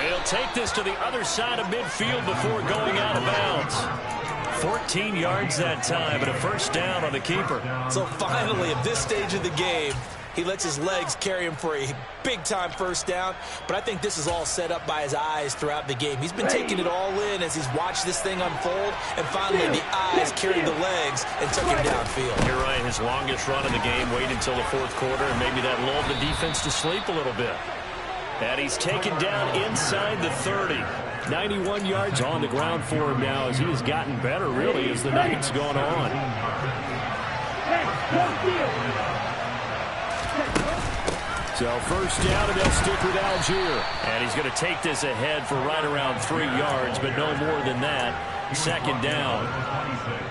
Speaker 8: He'll take this to the other side of midfield before going out of bounds. 14 yards that time, and a 1st down on the keeper.
Speaker 9: So finally, at this stage of the game, he lets his legs carry him for a big-time 1st down. But I think this is all set up by his eyes throughout the game. He's been taking it all in as he's watched this thing unfold. And finally, the eyes carried the legs and took him downfield.
Speaker 8: You're right. His longest run of the game, wait until the 4th quarter, and maybe that lulled the defense to sleep a little bit.
Speaker 12: And he's taken down inside the 30. 91 yards on the ground for him now as he has gotten better, really, as the night's gone on. So 1st down, and they'll stick with Algier.
Speaker 8: And he's going to take this ahead for right around 3 yards, but no more than that. 2nd down.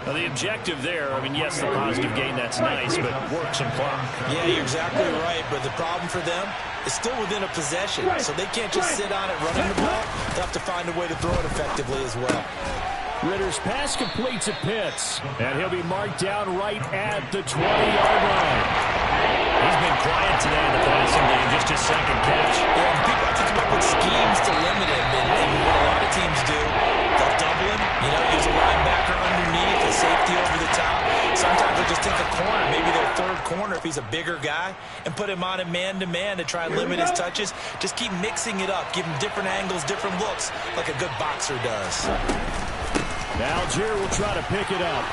Speaker 8: Now, the objective there, I mean, yes, the positive gain, that's nice, but work some clock.
Speaker 9: Yeah, you're exactly right, but the problem for them is still within a possession, so they can't just sit on it running the ball. They'll have to find a way to throw it effectively as well.
Speaker 12: Ritter's pass completes at Pitts, and he'll be marked down right at the 20-yard line.
Speaker 8: He's been quiet today in the passing game, just his 2nd catch.
Speaker 9: Yeah, and people have to come up with schemes to limit him, and what a lot of teams do, they'll double him, use a linebacker underneath, a safety over the top. Sometimes they'll just take a corner, maybe their 3rd corner if he's a bigger guy, and put him on a man-to-man to try and limit his touches. Just keep mixing it up, give him different angles, different looks, like a good boxer does.
Speaker 12: Algier will try to pick it up.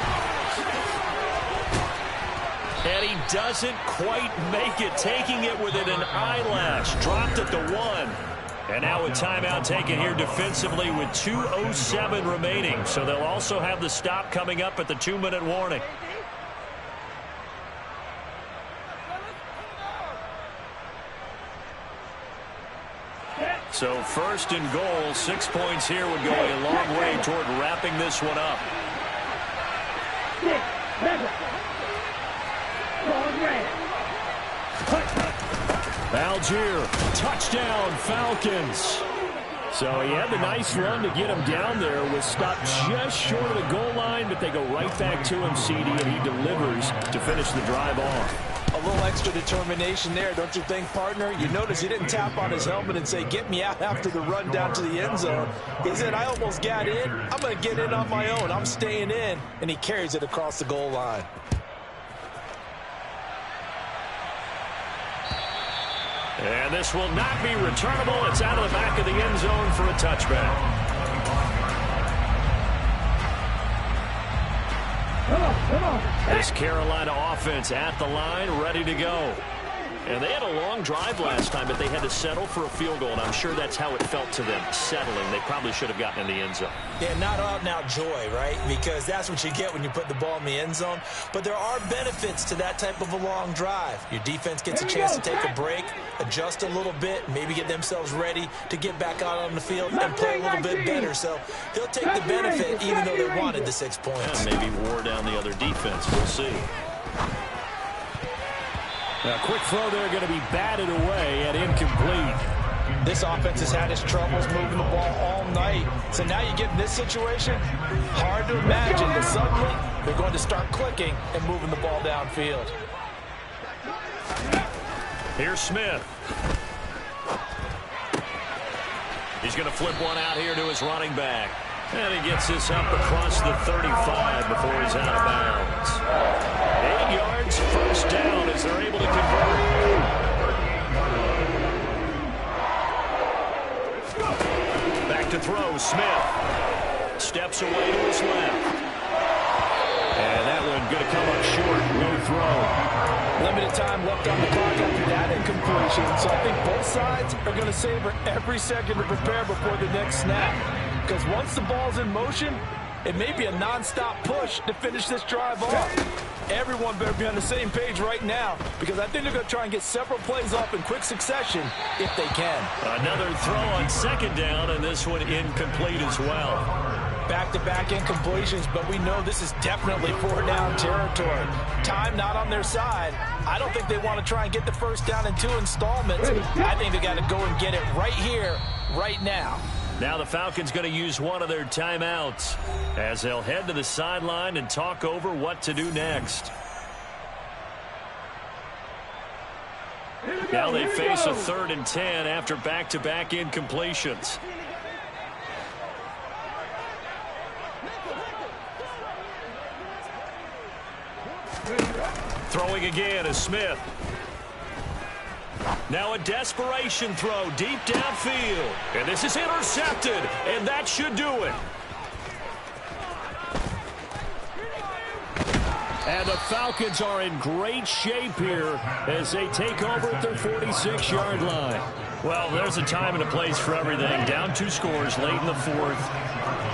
Speaker 8: And he doesn't quite make it, taking it within an eyelash. Dropped at the 1. And now a timeout taken here defensively with 2:07 remaining. So they'll also have the stop coming up at the 2-minute warning. So 1st and goal, 6 points here would go a long way toward wrapping this one up.
Speaker 12: Algier, touchdown, Falcons. So he had the nice run to get him down there. Was stopped just short of the goal line, but they go right back to him, CD, and he delivers to finish the drive off.
Speaker 9: A little extra determination there, don't you think, partner? You notice he didn't tap on his helmet and say, get me out after the run down to the end zone. He said, I almost got in. I'm going to get in on my own. I'm staying in. And he carries it across the goal line.
Speaker 8: And this will not be returnable. It's out of the back of the end zone for a touchback. This Carolina offense at the line, ready to go. And they had a long drive last time, but they had to settle for a field goal, and I'm sure that's how it felt to them, settling. They probably should have gotten in the end zone.
Speaker 9: Yeah, not out-and-out joy, right? Because that's what you get when you put the ball in the end zone. But there are benefits to that type of a long drive. Your defense gets a chance to take a break, adjust a little bit, maybe get themselves ready to get back out on the field and play a little bit better. So they'll take the benefit even though they wanted the 6 points.
Speaker 8: Yeah, maybe wore down the other defense. We'll see. A quick throw there going to be batted away and incomplete.
Speaker 9: This offense has had its troubles moving the ball all night. So now you get in this situation, hard to imagine that suddenly they're going to start clicking and moving the ball downfield.
Speaker 8: Here's Smith. He's going to flip one out here to his running back. And he gets this up across the 35 before he's out of bounds. 8 yards, first down as they're able to convert. Back to throw, Smith. Steps away to his left. And that one going to come up short, low throw.
Speaker 9: Limited time left on the clock after that incompletion. So I think both sides are going to savor every second to prepare before the next snap. Because once the ball's in motion, it may be a non-stop push to finish this drive off. Everyone better be on the same page right now, because I think they're going to try and get several plays off in quick succession if they can.
Speaker 8: Another throw on second down, and this one incomplete as well.
Speaker 9: Back-to-back incompletions, but we know this is definitely 4-down territory. Time not on their side. I don't think they want to try and get the first down in 2 installments. I think they got to go and get it right here, right now.
Speaker 8: Now the Falcons going to use one of their timeouts as they'll head to the sideline and talk over what to do next. Now they face a 3rd and 10 after back-to-back incompletions. Throwing again is Smith. Now a desperation throw deep downfield. And this is intercepted, and that should do it. And the Falcons are in great shape here as they take over at their 46-yard line. Well, there's a time and a place for everything. Down 2 scores late in the 4th.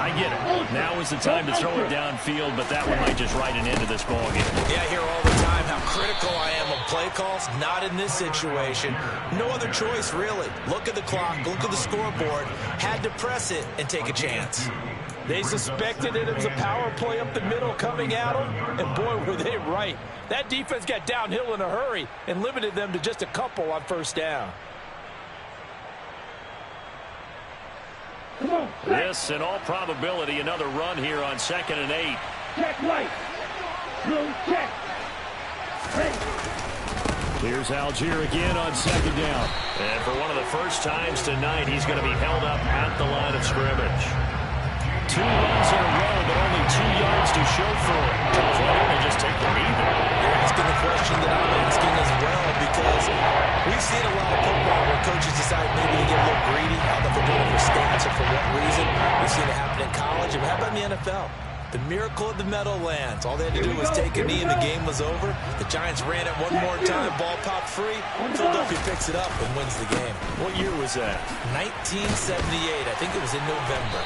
Speaker 8: I get it. Now is the time to throw it downfield, but that one might just write an end to this ballgame.
Speaker 9: Yeah, I hear all the time how critical I am of play calls. Not in this situation. No other choice, really. Look at the clock. Look at the scoreboard. Had to press it and take a chance. They suspected it was a power play up the middle coming at them, and boy, were they right. That defense got downhill in a hurry and limited them to just a couple on first down.
Speaker 8: This, in all probability, another run here on 2nd and 8.
Speaker 10: Check right. Blue check.
Speaker 8: Here's Algier again on 2nd down. And for one of the first times tonight, he's going to be held up at the line of scrimmage. 2 runs in a row, but only 2 yards to show for it. Why don't they just take the lead?
Speaker 9: You're asking the question that I'm asking as well, because we've seen a lot of football where coaches decide maybe to get a little greedy. I don't know if they're doing it for stats or for what reason. We've seen it happen in college. And how about in the NFL? The miracle of the Meadowlands. All they had to do was take a knee and the game was over. The Giants ran it one more time. Ball popped free. Philadelphia picks it up and wins the game.
Speaker 8: What year was that?
Speaker 9: 1978. I think it was in November.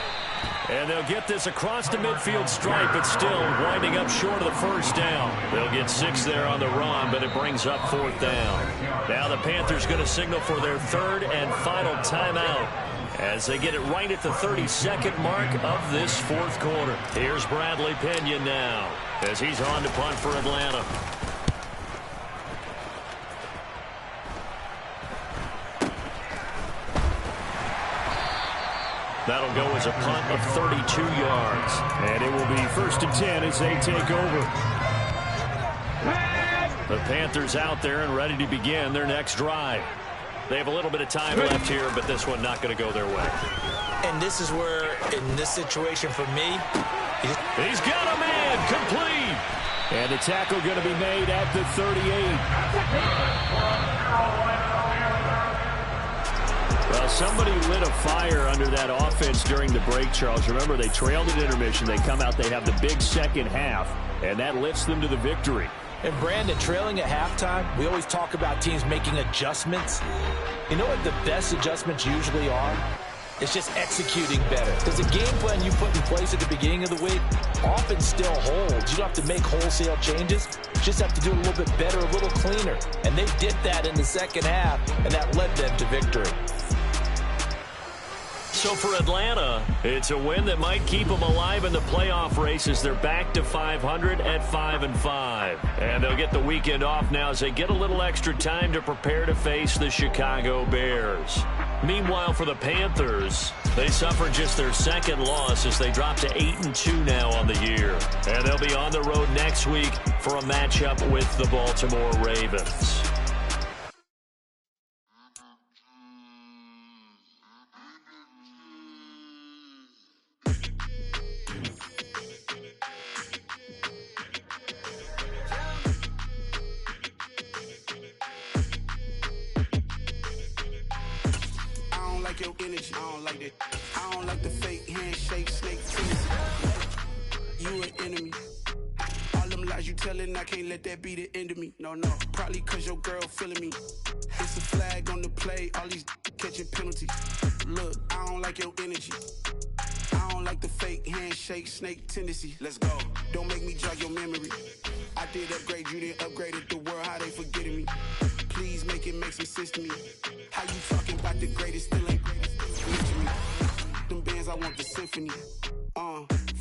Speaker 8: And they'll get this across the midfield stripe, but still winding up short of the first down. They'll get 6 there on the run, but it brings up 4th down. Now the Panthers going to signal for their 3rd and final timeout as they get it right at the 32nd mark of this 4th quarter. Here's Bradley Pinion now as he's on to punt for Atlanta. That'll go as a punt of 32 yards. And it will be 1st and 10 as they take over. The Panthers out there and ready to begin their next drive. They have a little bit of time left here, but this one not going to go their way.
Speaker 9: And this is where, in this situation for me,
Speaker 8: he's got a man complete. And the tackle going to be made at the 38. Well, somebody lit a fire under that offense during the break, Charles. Remember, they trailed at intermission. They come out, they have the big second half, and that lifts them to the victory.
Speaker 9: And Brandon, trailing at halftime, we always talk about teams making adjustments. You know what the best adjustments usually are? It's just executing better. Because the game plan you put in place at the beginning of the week often still holds. You don't have to make wholesale changes. You just have to do it a little bit better, a little cleaner. And they did that in the second half, and that led them to victory.
Speaker 8: So for Atlanta, it's a win that might keep them alive in the playoff race as they're back to 500 at 5-5. And they'll get the weekend off now as they get a little extra time to prepare to face the Chicago Bears. Meanwhile, for the Panthers, they suffered just their second loss as they drop to 8-2 now on the year. And they'll be on the road next week for a matchup with the Baltimore Ravens.
Speaker 13: Your energy, I don't like that. I don't like the fake handshake, snake you an enemy. All them lies you telling, I can't let that be the end of me. No, probably cause your girl feeling me. It's a flag on the play, all these catching penalties. Look, I don't like your energy. I don't like the fake handshake, snake tendency. Let's go. Don't make me jog your memory. I did upgrade, you didn't upgrade it. The world, how they forgetting me. Please make it make some sense to me. How you talking about the greatest, still ain't reaching me. Them bands, I want the symphony.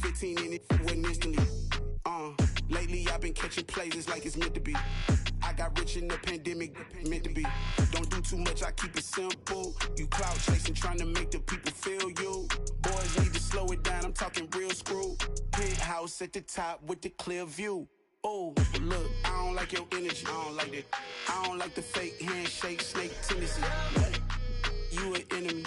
Speaker 13: 15 in it, wasn't instantly. Lately I've been catching plays, it's like it's meant to be. I got rich in the pandemic, meant to be. Don't do too much, I keep it simple. You clout chasing, trying to make the people feel you. Boys need to slow it down, I'm talking real screw. Penthouse at the top with the clear view. Oh, look, I don't like your energy. I don't like that. I don't like the fake handshake, snake tendency. You an enemy.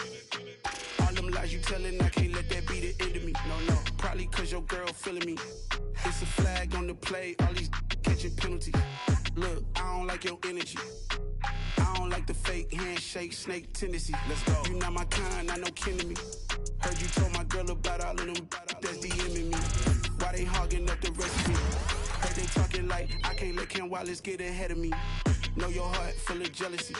Speaker 13: All them lies you telling, I can't let that be the end of me. No, probably cause your girl feeling me. It's a flag on the play, all these catching penalties. Look, I don't like your energy. I don't like the fake handshake, snake tendency. Let's go. You not my kind, I know kin to me. Heard you told my girl about all of them that's DMing me. Why they hogging up the recipe? Heard they talking like I can't let Ken Wallace get ahead of me. Know your heart full of jealousy.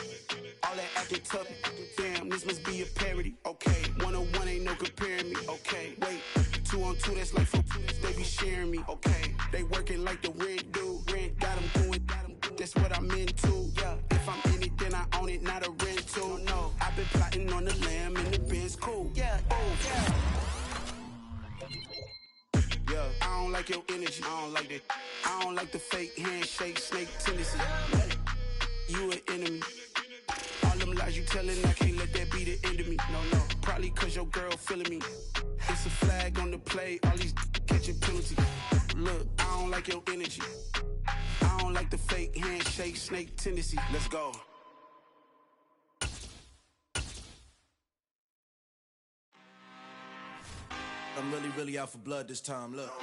Speaker 13: All that acting tough, damn, this must be a parody. Okay, 101 ain't no comparing me. Okay, wait, 2 on 2, that's like 4 they be sharing me. Okay, they working like the rent do. Rent got them going, that's what I'm into. Yeah, if I'm in it, then I own it, not a rental. No, I've been plotting on the lamb and the Benz cool. Yeah, oh, yeah, I don't like your energy. I don't like that. I don't like the fake handshake, snake tendency. You an enemy. All them lies you telling, I can't let that be the end of me. No, probably cause your girl feeling me. It's a flag on the play, all these catching penalties. Look, I don't like your energy. I don't like the fake handshake, snake tendency. Let's go. I'm really out for blood this time, look.